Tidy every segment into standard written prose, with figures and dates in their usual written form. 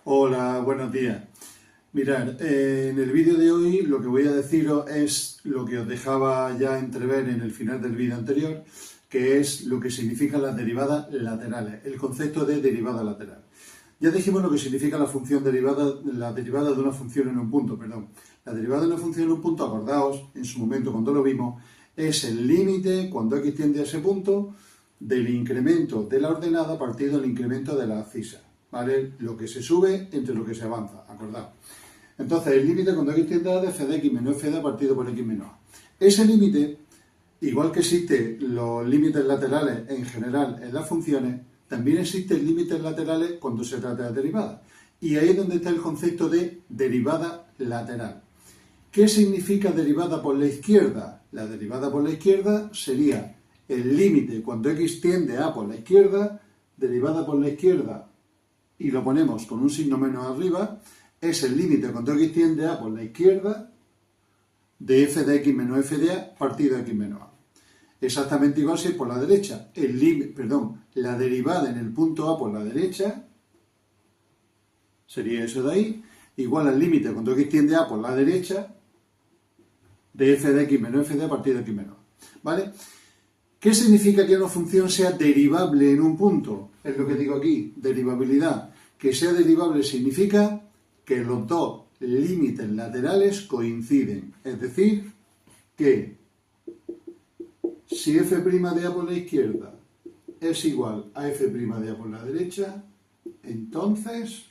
Hola, buenos días. Mirad, en el vídeo de hoy lo que voy a deciros es lo que os dejaba ya entrever en el final del vídeo anterior, que es lo que significan las derivadas laterales, el concepto de derivada lateral. Ya dijimos lo que significa la función derivada, la derivada de una función en un punto, perdón. La derivada de una función en un punto, acordaos, en su momento cuando lo vimos, es el límite, cuando x tiende a ese punto, del incremento de la ordenada partido del incremento de la abscisa. ¿Vale? Lo que se sube entre lo que se avanza, acordaos. Entonces, el límite cuando x tiende a de f de x menos f de a partido por x menos a. Ese límite, igual que existen los límites laterales en general en las funciones, también existen límites laterales cuando se trata de derivadas. Y ahí es donde está el concepto de derivada lateral. ¿Qué significa derivada por la izquierda? La derivada por la izquierda sería el límite cuando x tiende a por la izquierda, derivada por la izquierda, y lo ponemos con un signo menos arriba, es el límite cuando x tiende a por la izquierda de f de x menos f de a partido de x menos a. Exactamente igual si es por la derecha. La derivada en el punto a por la derecha sería eso de ahí, igual al límite cuando x tiende a por la derecha de f de x menos f de a partido de x menos a. ¿Vale? ¿Qué significa que una función sea derivable en un punto? Es lo que digo aquí, derivabilidad. Que sea derivable significa que los dos límites laterales coinciden. Es decir, que si f' de a por la izquierda es igual a f' de a por la derecha, entonces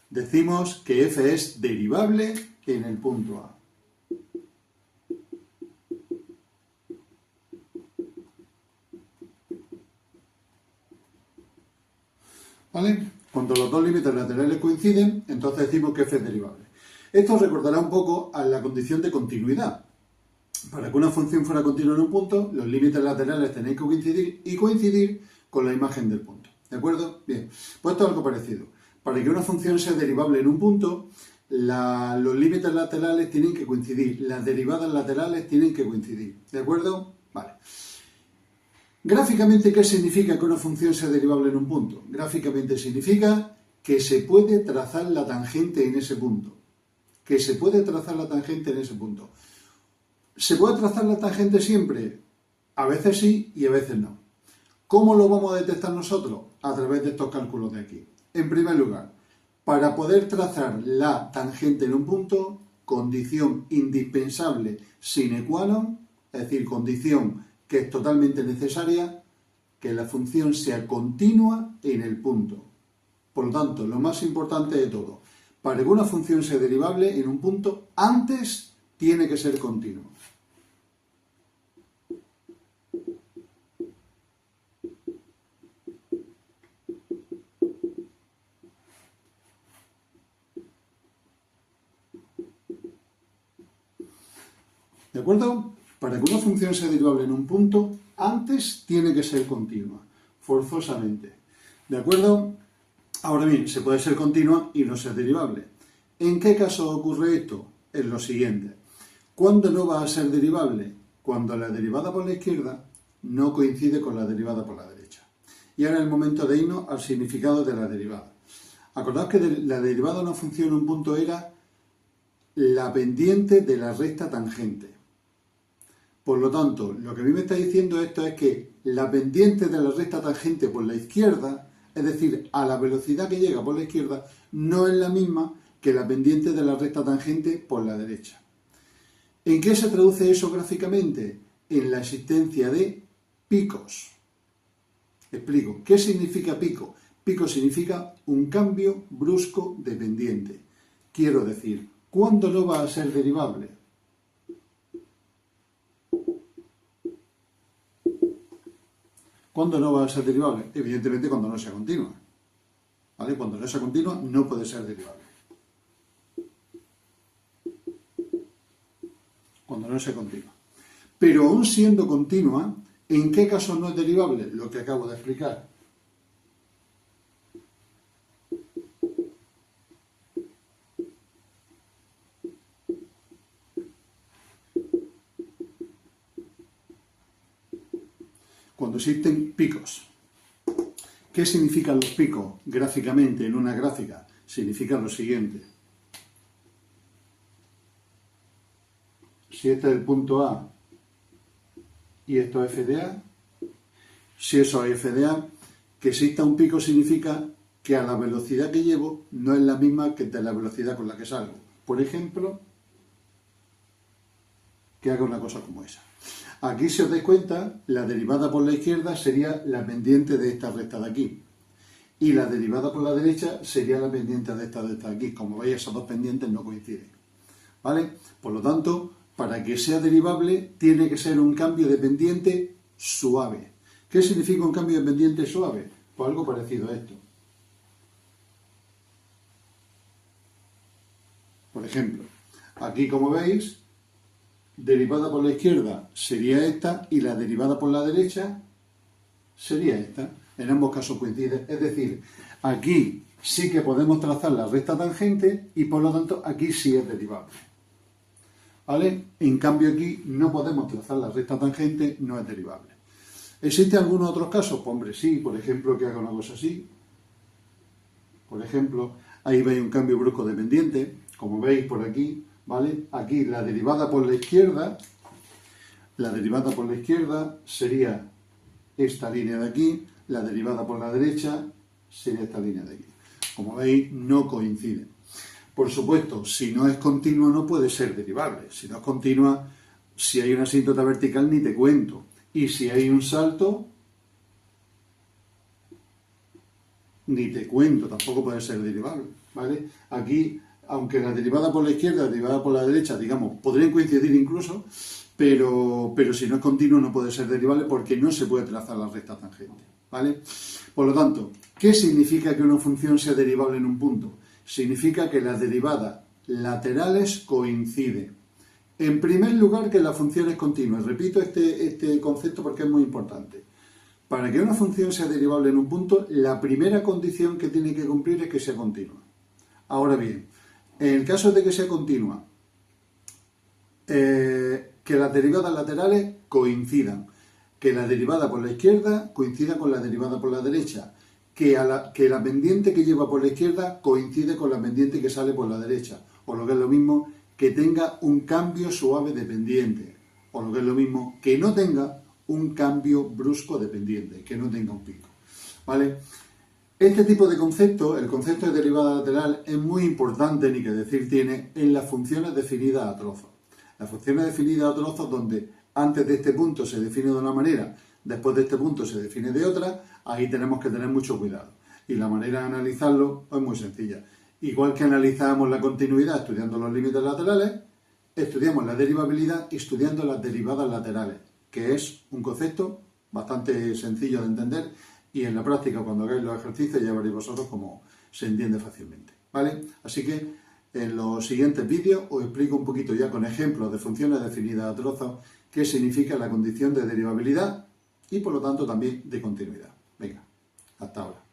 decimos que f es derivable en el punto A. ¿Vale? Cuando los dos límites laterales coinciden, entonces decimos que f es derivable. Esto recordará un poco a la condición de continuidad. Para que una función fuera continua en un punto, los límites laterales tenéis que coincidir y coincidir con la imagen del punto. ¿De acuerdo? Bien, pues esto es algo parecido. Para que una función sea derivable en un punto, los límites laterales tienen que coincidir, las derivadas laterales tienen que coincidir. ¿De acuerdo? Vale. Gráficamente, ¿qué significa que una función sea derivable en un punto? Gráficamente significa que se puede trazar la tangente en ese punto. Que se puede trazar la tangente en ese punto. ¿Se puede trazar la tangente siempre? A veces sí y a veces no. ¿Cómo lo vamos a detectar nosotros? A través de estos cálculos de aquí. En primer lugar, para poder trazar la tangente en un punto, condición indispensable sine qua non, es decir, condición que es totalmente necesaria, que la función sea continua en el punto. Por lo tanto, lo más importante de todo, para que una función sea derivable en un punto, antes tiene que ser continua. ¿De acuerdo? Para que una función sea derivable en un punto, antes tiene que ser continua, forzosamente. ¿De acuerdo? Ahora bien, se puede ser continua y no ser derivable. ¿En qué caso ocurre esto? Es lo siguiente. ¿Cuándo no va a ser derivable? Cuando la derivada por la izquierda no coincide con la derivada por la derecha. Y ahora es el momento de irnos al significado de la derivada. Acordaos que la derivada de una función en un punto era la pendiente de la recta tangente. Por lo tanto, lo que a mí me está diciendo esto es que la pendiente de la recta tangente por la izquierda, es decir, a la velocidad que llega por la izquierda, no es la misma que la pendiente de la recta tangente por la derecha. ¿En qué se traduce eso gráficamente? En la existencia de picos. Explico. ¿Qué significa pico? Pico significa un cambio brusco de pendiente. Quiero decir, ¿cuándo no va a ser derivable? ¿Cuándo no va a ser derivable? Evidentemente cuando no sea continua. ¿Vale? Cuando no sea continua no puede ser derivable. Cuando no sea continua. Pero aún siendo continua, ¿en qué caso no es derivable? Lo que acabo de explicar. Cuando existen picos. ¿Qué significan los picos gráficamente en una gráfica? significa lo siguiente. Si este es el punto A y esto es f de A, si eso es f de A, que exista un pico significa que a la velocidad que llevo no es la misma que de la velocidad con la que salgo. Por ejemplo, que haga una cosa como esa. Aquí, si os dais cuenta, la derivada por la izquierda sería la pendiente de esta recta de aquí. Y la derivada por la derecha sería la pendiente de esta de aquí. Como veis, esas dos pendientes no coinciden. ¿Vale? Por lo tanto, para que sea derivable, tiene que ser un cambio de pendiente suave. ¿Qué significa un cambio de pendiente suave? Pues algo parecido a esto. Por ejemplo, aquí, como veis, derivada por la izquierda sería esta y la derivada por la derecha sería esta. En ambos casos coincide. Es decir, aquí sí que podemos trazar la recta tangente y por lo tanto aquí sí es derivable. ¿Vale? En cambio aquí no podemos trazar la recta tangente, no es derivable. ¿Existen algunos otros casos? Pues hombre, sí. Por ejemplo, que haga una cosa así. Por ejemplo, ahí veis un cambio brusco de pendiente. Como veis por aquí, ¿vale? Aquí la derivada por la izquierda sería esta línea de aquí, la derivada por la derecha sería esta línea de aquí. Como veis, no coinciden. Por supuesto, si no es continua no puede ser derivable. Si no es continua, si hay una asíntota vertical ni te cuento. Y si hay un salto, ni te cuento, tampoco puede ser derivable. ¿Vale? Aquí, aunque la derivada por la izquierda y la derivada por la derecha, digamos, podrían coincidir incluso, pero si no es continuo no puede ser derivable porque no se puede trazar la recta tangente, ¿vale? Por lo tanto, ¿qué significa que una función sea derivable en un punto? Significa que las derivadas laterales coinciden. En primer lugar, que la función es continua. Repito este concepto porque es muy importante. Para que una función sea derivable en un punto, la primera condición que tiene que cumplir es que sea continua. Ahora bien, en el caso de que sea continua, que las derivadas laterales coincidan, que la derivada por la izquierda coincida con la derivada por la derecha, que la pendiente que lleva por la izquierda coincide con la pendiente que sale por la derecha, o lo que es lo mismo, que tenga un cambio suave de pendiente, o lo que es lo mismo, que no tenga un cambio brusco de pendiente, que no tenga un pico, ¿vale? Este tipo de concepto, el concepto de derivada lateral, es muy importante, ni que decir tiene, en las funciones definidas a trozos. Las funciones definidas a trozos donde antes de este punto se define de una manera, después de este punto se define de otra, ahí tenemos que tener mucho cuidado. Y la manera de analizarlo es muy sencilla. Igual que analizamos la continuidad estudiando los límites laterales, estudiamos la derivabilidad estudiando las derivadas laterales, que es un concepto bastante sencillo de entender y en la práctica cuando hagáis los ejercicios ya veréis vosotros cómo se entiende fácilmente, ¿vale? Así que en los siguientes vídeos os explico un poquito ya con ejemplos de funciones definidas a trozos qué significa la condición de derivabilidad y por lo tanto también de continuidad. Venga, hasta ahora.